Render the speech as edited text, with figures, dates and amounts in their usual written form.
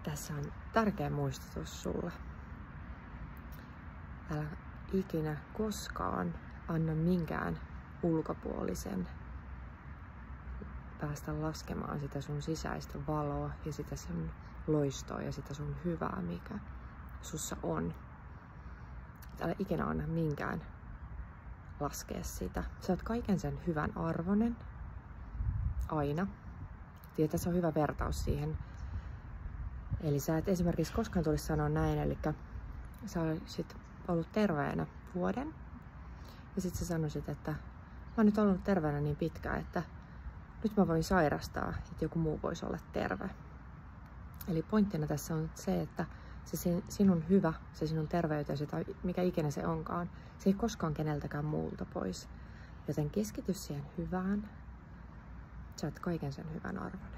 Tässä on tärkeä muistutus sulle. Älä ikinä koskaan anna minkään ulkopuolisen päästä laskemaan sitä sun sisäistä valoa ja sitä sun loistoa ja sitä sun hyvää, mikä sussa on. Älä ikinä anna minkään laskea sitä. Sä oot kaiken sen hyvän arvoinen. Aina. Ja tässä on hyvä vertaus siihen. Eli sä et esimerkiksi koskaan tulisi sanoa näin, eli sä olisit ollut terveenä vuoden. Ja sit sä sanoisit, että mä oon nyt ollut terveenä niin pitkään, että nyt mä voin sairastaa, että joku muu voisi olla terve. Eli pointtina tässä on se, että se sinun hyvä, se sinun terveytesi tai mikä ikinä se onkaan, se ei koskaan keneltäkään muulta pois. Joten keskity siihen hyvään. Sä oot kaiken sen hyvän arvon.